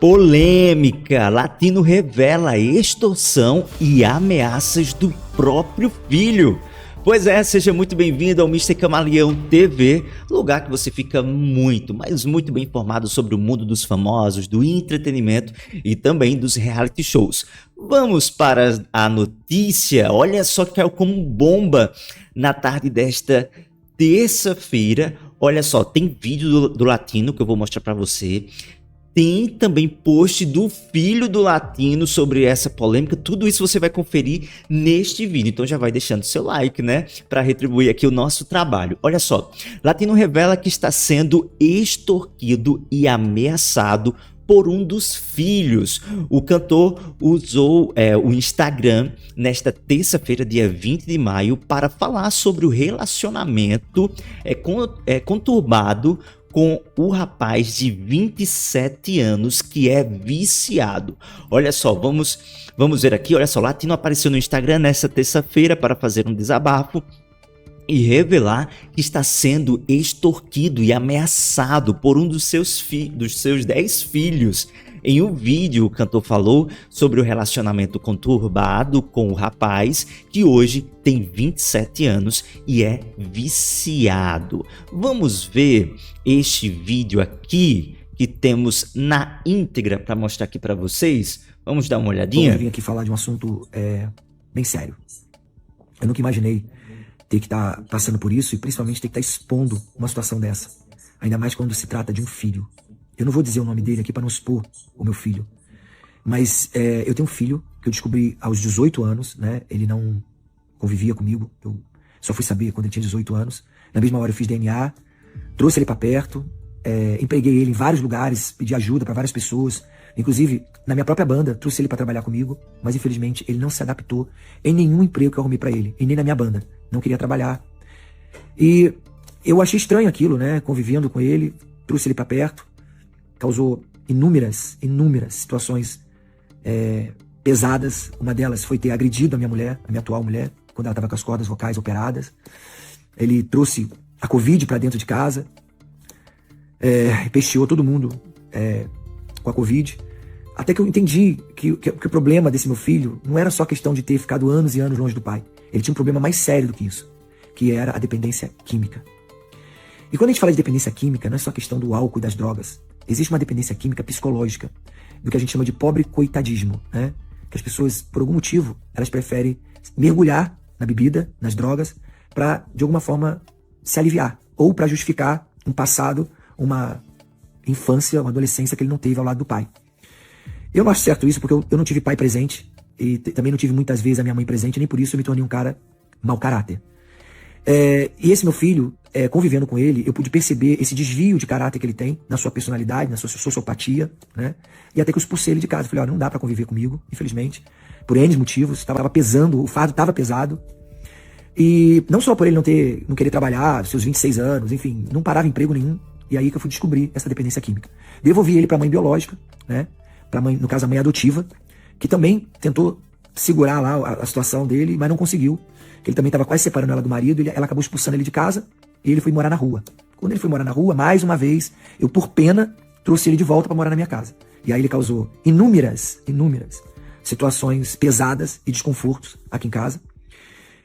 Polêmica: Latino revela extorsão e ameaças do próprio filho. Pois é, seja muito bem-vindo ao Mr. Camaleão TV, lugar que você fica muito, mas muito bem informado sobre o mundo dos famosos, do entretenimento e também dos reality shows. Vamos para a notícia. Olha só que caiu como bomba na tarde desta terça-feira. Olha só, tem vídeo do Latino que eu vou mostrar para você. Tem também post do filho do Latino sobre essa polêmica. Tudo isso você vai conferir neste vídeo. Então já vai deixando seu like, né? Para retribuir aqui o nosso trabalho. Olha só. Latino revela que está sendo extorquido e ameaçado por um dos filhos. O cantor usou o Instagram nesta terça-feira, dia 20 de maio, para falar sobre o relacionamento conturbado com o rapaz de 27 anos que é viciado. Olha só, vamos ver aqui. Olha só, Latino apareceu no Instagram nessa terça-feira para fazer um desabafo e revelar que está sendo extorquido e ameaçado por um dos seus 10 filhos. Em um vídeo, o cantor falou sobre o relacionamento conturbado com o rapaz, que hoje tem 27 anos e é viciado. Vamos ver este vídeo aqui, que temos na íntegra para mostrar aqui para vocês. Vamos dar uma olhadinha? Eu vim aqui falar de um assunto bem sério. Eu nunca imaginei ter que estar passando por isso e principalmente ter que estar expondo uma situação dessa. Ainda mais quando se trata de um filho. Eu não vou dizer o nome dele aqui para não expor o meu filho. Mas eu tenho um filho que eu descobri aos 18 anos, né? Ele não convivia comigo. Eu só fui saber quando ele tinha 18 anos. Na mesma hora eu fiz DNA, trouxe ele para perto, empreguei ele em vários lugares, pedi ajuda para várias pessoas. Inclusive, na minha própria banda, trouxe ele para trabalhar comigo. Mas infelizmente ele não se adaptou em nenhum emprego que eu arrumei para ele. E nem na minha banda. Não queria trabalhar. E eu achei estranho aquilo, né? Convivendo com ele, trouxe ele para perto. Causou inúmeras situações pesadas. Uma delas foi ter agredido a minha atual mulher, quando ela estava com as cordas vocais operadas. Ele trouxe a Covid para dentro de casa, pesteou todo mundo com a Covid. Até que eu entendi que o problema desse meu filho não era só questão de ter ficado anos e anos longe do pai. Ele tinha um problema mais sério do que isso, que era a dependência química. E quando a gente fala de dependência química, não é só questão do álcool e das drogas. Existe uma dependência química psicológica, do que a gente chama de pobre coitadismo, né? Que as pessoas, por algum motivo, elas preferem mergulhar na bebida, nas drogas, para, de alguma forma, se aliviar. Ou para justificar um passado, uma infância, uma adolescência que ele não teve ao lado do pai. Eu não acho certo isso, porque eu não tive pai presente, e também não tive muitas vezes a minha mãe presente, nem por isso eu me tornei um cara mau caráter. E esse meu filho, convivendo com ele, eu pude perceber esse desvio de caráter que ele tem na sua personalidade, na sua sociopatia, né? E até que eu expulsei ele de casa. Falei, não dá pra conviver comigo, infelizmente, por N motivos. Tava pesando, o fardo tava pesado. E não só por ele não querer trabalhar, seus 26 anos, enfim, não parava emprego nenhum. E aí que eu fui descobrir essa dependência química. Devolvi ele pra mãe biológica, né? Pra mãe, no caso, a mãe adotiva, que também tentou segurar lá a situação dele, mas não conseguiu. Ele também estava quase separando ela do marido, ela acabou expulsando ele de casa e ele foi morar na rua. Quando ele foi morar na rua, mais uma vez, eu por pena trouxe ele de volta para morar na minha casa. E aí ele causou inúmeras situações pesadas e desconfortos aqui em casa,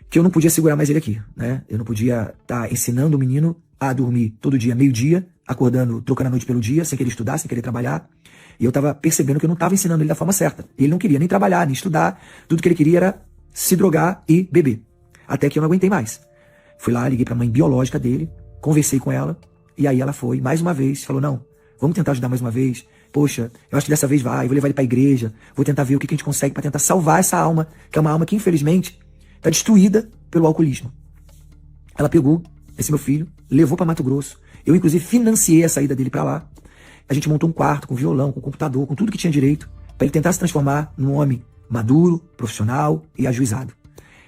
que eu não podia segurar mais ele aqui, né? Eu não podia estar ensinando o menino a dormir todo dia, meio-dia, acordando, trocando a noite pelo dia, sem querer estudar, sem querer trabalhar. E eu estava percebendo que eu não estava ensinando ele da forma certa. Ele não queria nem trabalhar, nem estudar. Tudo que ele queria era se drogar e beber. Até que eu não aguentei mais. Fui lá, liguei pra mãe biológica dele, conversei com ela, e aí ela foi, mais uma vez, falou, não, vamos tentar ajudar mais uma vez. Poxa, eu acho que dessa vez vai, vou levar ele pra igreja, vou tentar ver o que a gente consegue pra tentar salvar essa alma, que é uma alma que, infelizmente, tá destruída pelo alcoolismo. Ela pegou esse meu filho, levou pra Mato Grosso, eu inclusive financiei a saída dele pra lá. A gente montou um quarto com violão, com computador, com tudo que tinha direito, pra ele tentar se transformar num homem maduro, profissional e ajuizado.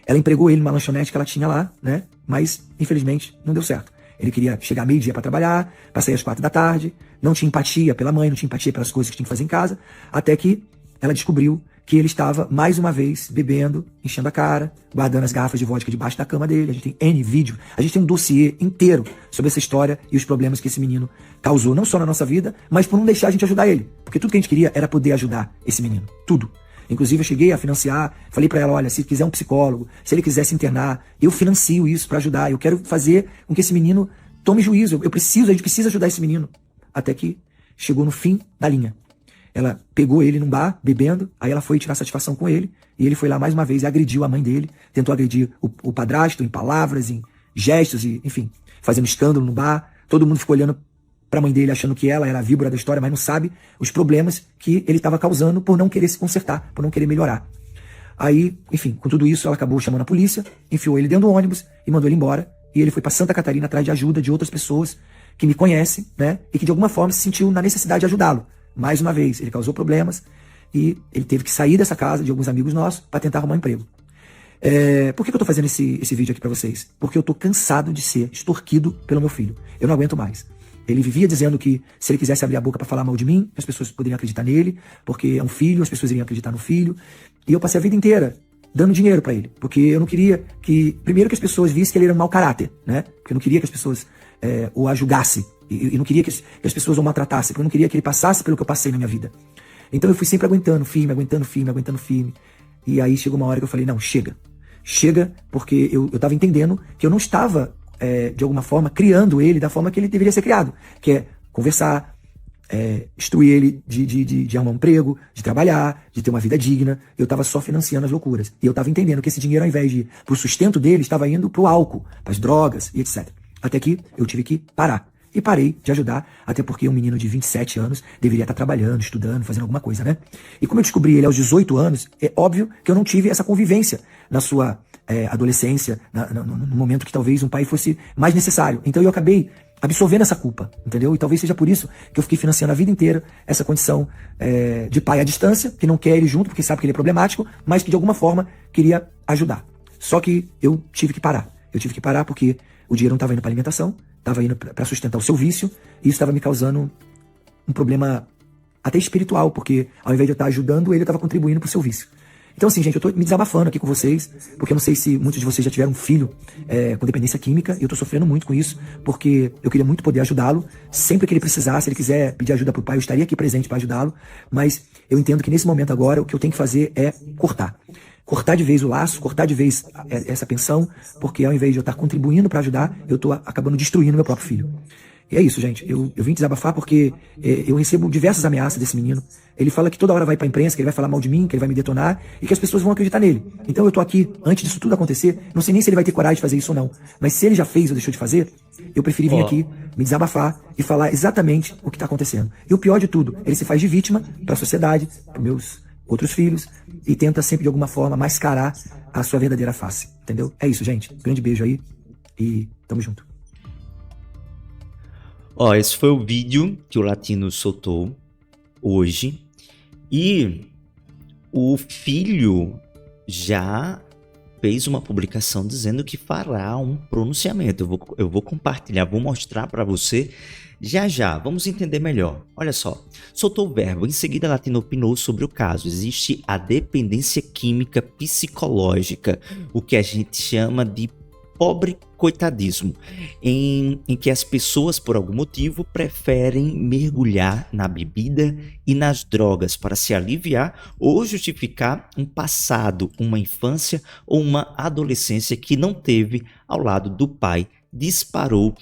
Ela empregou ele numa lanchonete que ela tinha lá, né? Mas, infelizmente, não deu certo. Ele queria chegar meio-dia para trabalhar, para sair às 4 da tarde, não tinha empatia pela mãe, não tinha empatia pelas coisas que tinha que fazer em casa, até que ela descobriu que ele estava, mais uma vez, bebendo, enchendo a cara, guardando as garrafas de vodka debaixo da cama dele. A gente tem N vídeo, a gente tem um dossiê inteiro sobre essa história e os problemas que esse menino causou, não só na nossa vida, mas por não deixar a gente ajudar ele. Porque tudo que a gente queria era poder ajudar esse menino, tudo. Inclusive eu cheguei a financiar, falei pra ela, olha, se quiser um psicólogo, se ele quiser se internar, eu financio isso pra ajudar, eu quero fazer com que esse menino tome juízo, a gente precisa ajudar esse menino. Até que chegou no fim da linha. Ela pegou ele num bar, bebendo, aí ela foi tirar satisfação com ele, e ele foi lá mais uma vez e agrediu a mãe dele, tentou agredir o padrasto em palavras, em gestos, e, enfim, fazendo escândalo no bar. Todo mundo ficou olhando pra mãe dele, achando que ela era a víbora da história, mas não sabe os problemas que ele estava causando por não querer se consertar, por não querer melhorar. Aí, enfim, com tudo isso, ela acabou chamando a polícia, enfiou ele dentro do ônibus e mandou ele embora, e ele foi pra Santa Catarina atrás de ajuda de outras pessoas que me conhecem, né, e que de alguma forma se sentiu na necessidade de ajudá-lo. Mais uma vez, ele causou problemas e ele teve que sair dessa casa de alguns amigos nossos para tentar arrumar um emprego. Por que eu tô fazendo esse vídeo aqui para vocês? Porque eu tô cansado de ser extorquido pelo meu filho. Eu não aguento mais. Ele vivia dizendo que se ele quisesse abrir a boca para falar mal de mim, as pessoas poderiam acreditar nele, porque é um filho, as pessoas iriam acreditar no filho. E eu passei a vida inteira dando dinheiro para ele, porque eu não queria primeiro que as pessoas vissem que ele era um mau caráter, né? Porque eu não queria que as pessoas o julgassem. E não queria que as pessoas o maltratassem, porque eu não queria que ele passasse pelo que eu passei na minha vida. Então eu fui sempre aguentando firme. E aí chegou uma hora que eu falei, não, chega. Chega, porque eu tava entendendo que eu não estava, de alguma forma, criando ele da forma que ele deveria ser criado. Que é conversar, instruir ele de arrumar um emprego, de trabalhar, de ter uma vida digna. Eu tava só financiando as loucuras. E eu tava entendendo que esse dinheiro, ao invés de ir pro sustento dele, estava indo pro álcool, pras drogas e etc. Até que eu tive que parar. E parei de ajudar, até porque um menino de 27 anos deveria estar trabalhando, estudando, fazendo alguma coisa, né? E como eu descobri ele aos 18 anos, é óbvio que eu não tive essa convivência na sua adolescência, no momento que talvez um pai fosse mais necessário. Então eu acabei absorvendo essa culpa, entendeu? E talvez seja por isso que eu fiquei financiando a vida inteira essa condição de pai à distância, que não quer ele junto, porque sabe que ele é problemático, mas que de alguma forma queria ajudar. Só que eu tive que parar. Eu tive que parar porque o dinheiro não estava indo para alimentação, estava indo para sustentar o seu vício, e isso estava me causando um problema até espiritual, porque ao invés de eu estar ajudando ele, eu estava contribuindo para o seu vício. Então assim, gente, eu tô me desabafando aqui com vocês, porque eu não sei se muitos de vocês já tiveram um filho com dependência química, e eu tô sofrendo muito com isso, porque eu queria muito poder ajudá-lo, sempre que ele precisasse, se ele quiser pedir ajuda pro pai, eu estaria aqui presente para ajudá-lo, mas eu entendo que nesse momento agora, o que eu tenho que fazer é cortar de vez o laço, cortar de vez essa pensão, porque ao invés de eu estar contribuindo para ajudar, eu tô acabando destruindo meu próprio filho. E é isso, gente. Eu vim desabafar porque eu recebo diversas ameaças desse menino. Ele fala que toda hora vai pra imprensa, que ele vai falar mal de mim, que ele vai me detonar e que as pessoas vão acreditar nele. Então eu tô aqui, antes disso tudo acontecer, não sei nem se ele vai ter coragem de fazer isso ou não. Mas se ele já fez ou deixou de fazer, eu preferi vir aqui, me desabafar e falar exatamente o que tá acontecendo. E o pior de tudo, ele se faz de vítima pra sociedade, pros meus outros filhos, e tenta sempre de alguma forma mascarar a sua verdadeira face, entendeu? É isso, gente. Grande beijo aí e tamo junto. Esse foi o vídeo que o Latino soltou hoje, e o filho já fez uma publicação dizendo que fará um pronunciamento. Eu vou compartilhar, vou mostrar para você já. Vamos entender melhor. Olha só, soltou o verbo, em seguida Latino opinou sobre o caso. Existe a dependência química psicológica, o que a gente chama de pobre coitadismo, em que as pessoas, por algum motivo, preferem mergulhar na bebida e nas drogas para se aliviar ou justificar um passado, uma infância ou uma adolescência que não teve ao lado do pai. Disparou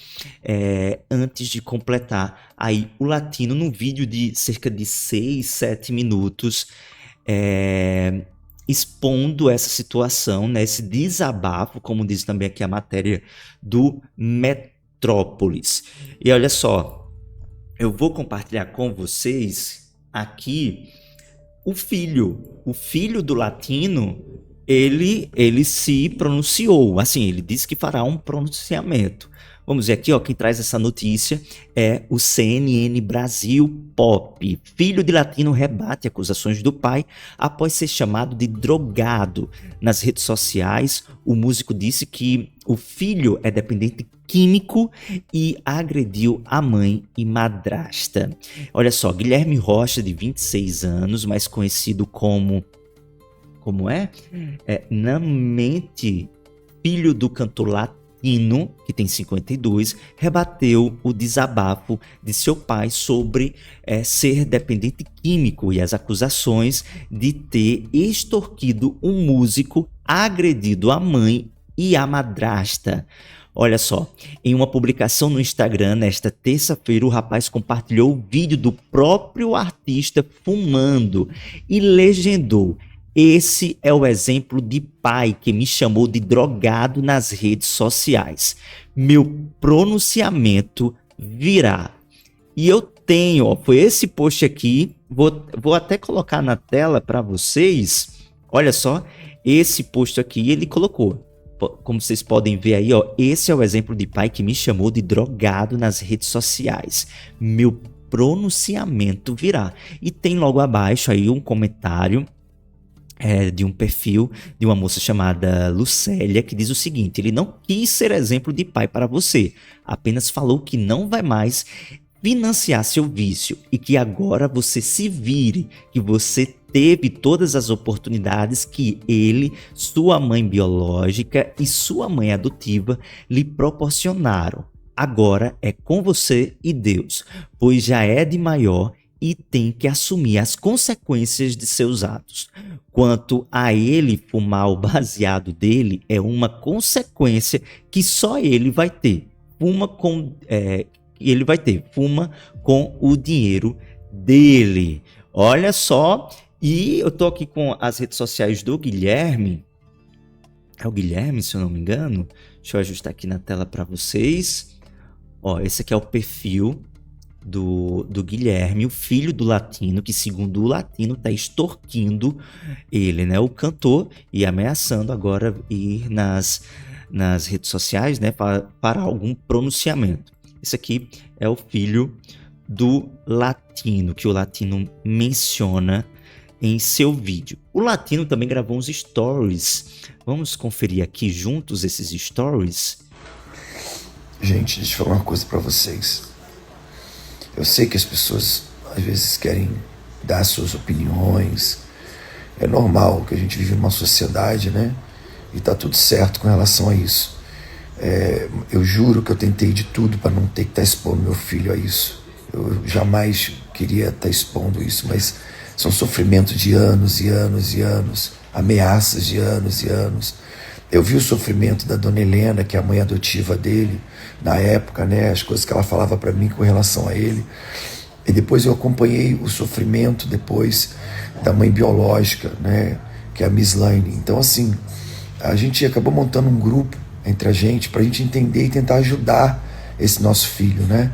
antes de completar aí o Latino num vídeo de cerca de 6, 7 minutos, expondo essa situação, né, esse desabafo, como diz também aqui a matéria do Metrópolis. E olha só, eu vou compartilhar com vocês aqui o filho do Latino. Ele se pronunciou, assim, ele disse que fará um pronunciamento. Vamos ver aqui, ó, quem traz essa notícia é o CNN Brasil Pop. Filho de Latino rebate acusações do pai após ser chamado de drogado. Nas redes sociais, o músico disse que o filho é dependente químico e agrediu a mãe e madrasta. Olha só, Guilherme Rocha, de 26 anos, mais conhecido como como na mente, filho do cantor latino, que tem 52, rebateu o desabafo de seu pai sobre ser dependente químico e as acusações de ter extorquido um músico, agredido a mãe e a madrasta. Olha só, em uma publicação no Instagram, nesta terça-feira, o rapaz compartilhou o vídeo do próprio artista fumando e legendou: "Esse é o exemplo de pai que me chamou de drogado nas redes sociais. Meu pronunciamento virá." E eu tenho, foi esse post aqui, vou até colocar na tela para vocês. Olha só, esse post aqui ele colocou. Como vocês podem ver aí, esse é o exemplo de pai que me chamou de drogado nas redes sociais. Meu pronunciamento virá. E tem logo abaixo aí um comentário de um perfil de uma moça chamada Lucélia, que diz o seguinte: ele não quis ser exemplo de pai para você, apenas falou que não vai mais financiar seu vício e que agora você se vire, que você teve todas as oportunidades que ele, sua mãe biológica e sua mãe adotiva lhe proporcionaram. Agora é com você e Deus, pois já é de maior e tem que assumir as consequências de seus atos. Quanto a ele fumar o baseado dele, é uma consequência que só ele vai ter. Fuma com o dinheiro dele. Olha só. E eu tô aqui com as redes sociais do Guilherme. É o Guilherme, se eu não me engano. Deixa eu ajustar aqui na tela para vocês. Esse aqui é o perfil do Guilherme, o filho do Latino, que segundo o Latino tá extorquindo ele, né, o cantor, e ameaçando agora ir nas redes sociais, né, para algum pronunciamento. Esse aqui é o filho do Latino, que o Latino menciona em seu vídeo. O Latino também gravou uns stories. Vamos conferir aqui juntos esses stories? Gente, deixa eu falar uma coisa pra vocês. Eu sei que as pessoas às vezes querem dar suas opiniões. É normal que a gente vive numa sociedade, né? E tá tudo certo com relação a isso. Eu juro que eu tentei de tudo para não ter que estar expondo meu filho a isso. Eu jamais queria estar expondo isso, mas são sofrimentos de anos e anos e anos, ameaças de anos e anos. Eu vi o sofrimento da dona Helena, que é a mãe adotiva dele, na época, né, as coisas que ela falava para mim com relação a ele. E depois eu acompanhei o sofrimento depois da mãe biológica, né, que é a Miss Laine. Então, assim, a gente acabou montando um grupo entre a gente para a gente entender e tentar ajudar esse nosso filho, né?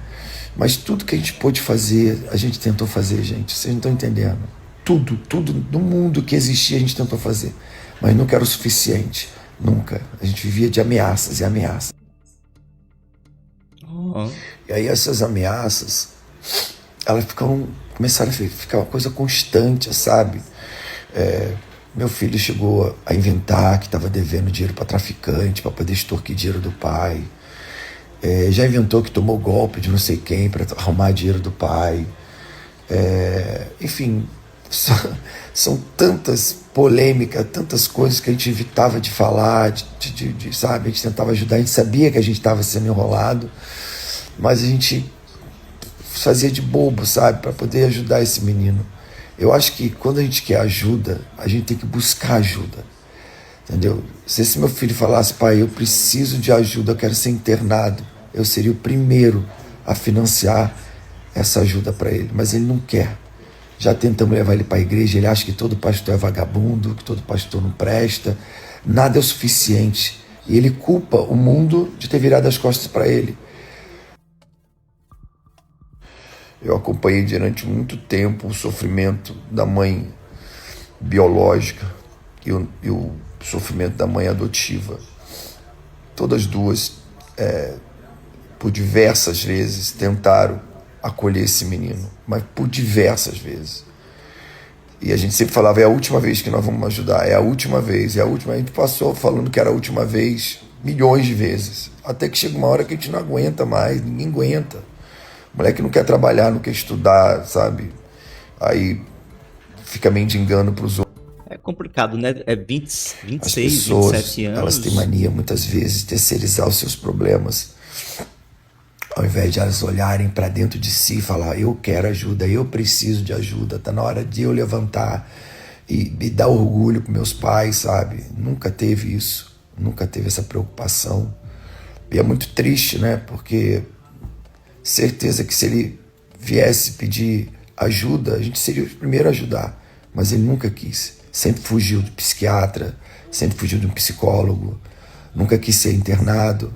Mas tudo que a gente pôde fazer, a gente tentou fazer, gente. Vocês não estão entendendo. Tudo do mundo que existia a gente tentou fazer. Mas nunca era o suficiente. Nunca. A gente vivia de ameaças e ameaças. E aí essas ameaças, elas começaram a ficar uma coisa constante, sabe? Meu filho chegou a inventar que estava devendo dinheiro para traficante, para poder extorquir dinheiro do pai. Já inventou que tomou golpe de não sei quem para arrumar dinheiro do pai. Enfim, são tantas polêmicas, tantas coisas que a gente evitava de falar, sabe? A gente tentava ajudar, a gente sabia que a gente estava sendo enrolado, mas a gente fazia de bobo, sabe? Para poder ajudar esse menino. Eu acho que quando a gente quer ajuda, a gente tem que buscar ajuda. Entendeu? Se esse meu filho falasse: pai, eu preciso de ajuda, eu quero ser internado, eu seria o primeiro a financiar essa ajuda para ele. Mas ele não quer. Já tentamos levar ele para a igreja, ele acha que todo pastor é vagabundo, que todo pastor não presta, nada é o suficiente. E ele culpa o mundo de ter virado as costas para ele. Eu acompanhei durante muito tempo o sofrimento da mãe biológica e o sofrimento da mãe adotiva. Todas duas, por diversas vezes, tentaram acolher esse menino, mas por diversas vezes. E a gente sempre falava: é a última vez que nós vamos ajudar, é a última vez, é a última. A gente passou falando que era a última vez milhões de vezes, até que chega uma hora que a gente não aguenta mais, ninguém aguenta. O moleque não quer trabalhar, não quer estudar, sabe? Aí fica mendigando pros outros. complicado, né? É 20, As 26, pessoas, 27 anos. elas têm mania muitas vezes de terceirizar os seus problemas, ao invés de elas olharem para dentro de si e falar: eu quero ajuda, eu preciso de ajuda, tá na hora de eu levantar e dar orgulho para meus pais, sabe? Nunca teve isso, nunca teve essa preocupação. E é muito triste, né? Porque certeza que se ele viesse pedir ajuda, a gente seria o primeiro a ajudar, mas ele nunca quis. Sempre fugiu do psiquiatra, sempre fugiu de um psicólogo, nunca quis ser internado.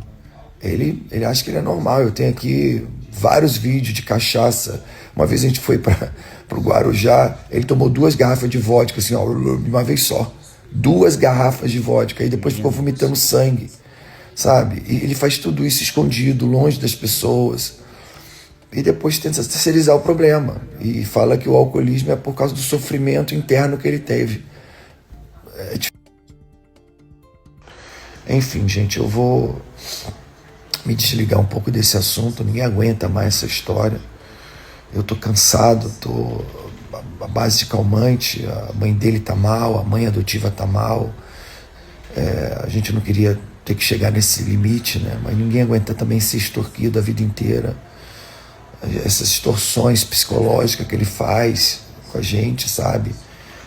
Ele acha que ele é normal. Eu tenho aqui vários vídeos de cachaça. Uma vez a gente foi para o Guarujá, ele tomou 2 garrafas de vodka, assim, ó, de uma vez só. 2 garrafas de vodka, e depois ficou vomitando sangue, sabe? E ele faz tudo isso escondido, longe das pessoas. E depois tenta terceirizar o problema. E fala que o alcoolismo é por causa do sofrimento interno que ele teve. Enfim, gente, eu vou me desligar um pouco desse assunto. Ninguém aguenta mais essa história. Eu tô cansado, tô à base de calmante. A mãe dele tá mal, a mãe adotiva tá mal. A gente não queria ter que chegar nesse limite, né? Mas ninguém aguenta também ser extorquido a vida inteira. Essas extorsões psicológicas que ele faz com a gente, sabe?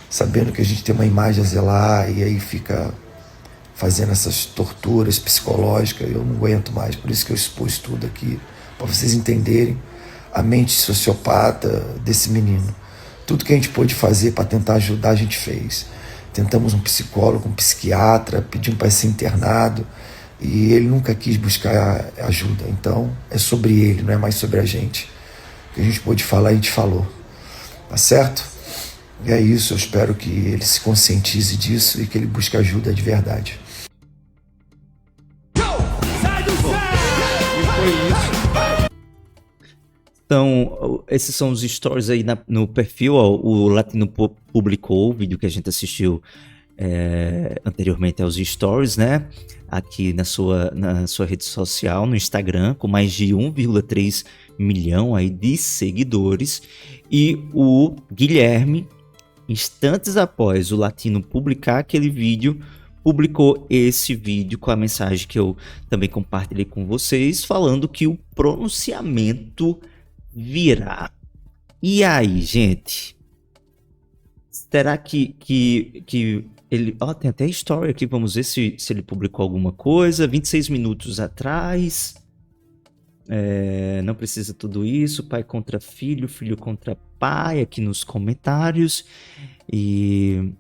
Sabendo que a gente tem uma imagem a zelar, e aí fica fazendo essas torturas psicológicas. Eu não aguento mais, por isso que eu expus tudo aqui, para vocês entenderem a mente sociopata desse menino. Tudo que a gente pôde fazer para tentar ajudar, a gente fez. Tentamos um psicólogo, um psiquiatra, pedimos para ser internado, e ele nunca quis buscar ajuda. Então é sobre ele, não é mais sobre a gente. O que a gente pôde falar, a gente falou. Tá certo? E é isso, eu espero que ele se conscientize disso e que ele busque ajuda de verdade. Então, esses são os stories aí no perfil, ó. O Latino publicou o vídeo que a gente assistiu anteriormente aos stories, né? Aqui na sua rede social, no Instagram, com mais de 1,3 milhão aí de seguidores. E o Guilherme, instantes após o Latino publicar aquele vídeo, publicou esse vídeo com a mensagem que eu também compartilhei com vocês, falando que o pronunciamento virá. E aí, gente? Será que ele... Ó, tem até story aqui, vamos ver se ele publicou alguma coisa. 26 minutos atrás. Não precisa tudo isso. Pai contra filho, filho contra pai, aqui nos comentários. E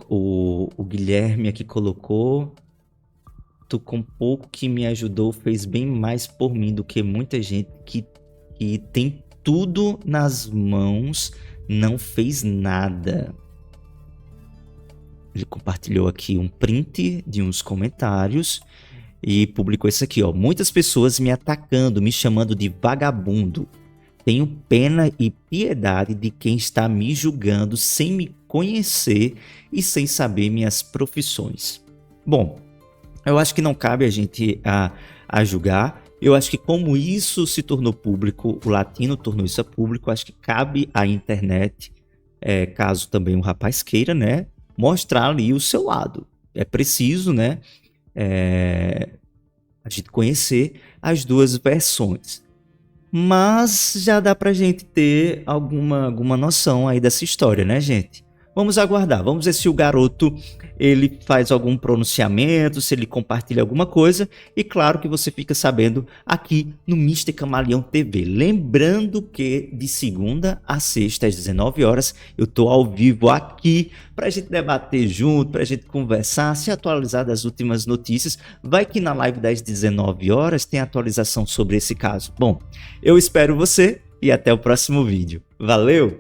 o Guilherme aqui colocou: tu com pouco que me ajudou fez bem mais por mim do que muita gente que tem tudo nas mãos, não fez nada. Ele compartilhou aqui um print de uns comentários e publicou isso aqui, ó. Muitas pessoas me atacando, me chamando de vagabundo. Tenho pena e piedade de quem está me julgando sem me conhecer e sem saber minhas profissões. Bom, eu acho que não cabe a gente a julgar. Eu acho que como isso se tornou público, o Latino tornou isso público, acho que cabe à internet, caso também o rapaz queira, né, mostrar ali o seu lado. É preciso, né, a gente conhecer as duas versões. Mas já dá pra gente ter alguma noção aí dessa história, né, gente? Vamos aguardar, vamos ver se o garoto ele faz algum pronunciamento, se ele compartilha alguma coisa. E claro que você fica sabendo aqui no Mr. Camaleão TV. Lembrando que de segunda a sexta às 19 horas eu tô ao vivo aqui pra gente debater junto, pra gente conversar, se atualizar das últimas notícias. Vai que na live das 19 horas tem atualização sobre esse caso. Bom, eu espero você e até o próximo vídeo. Valeu!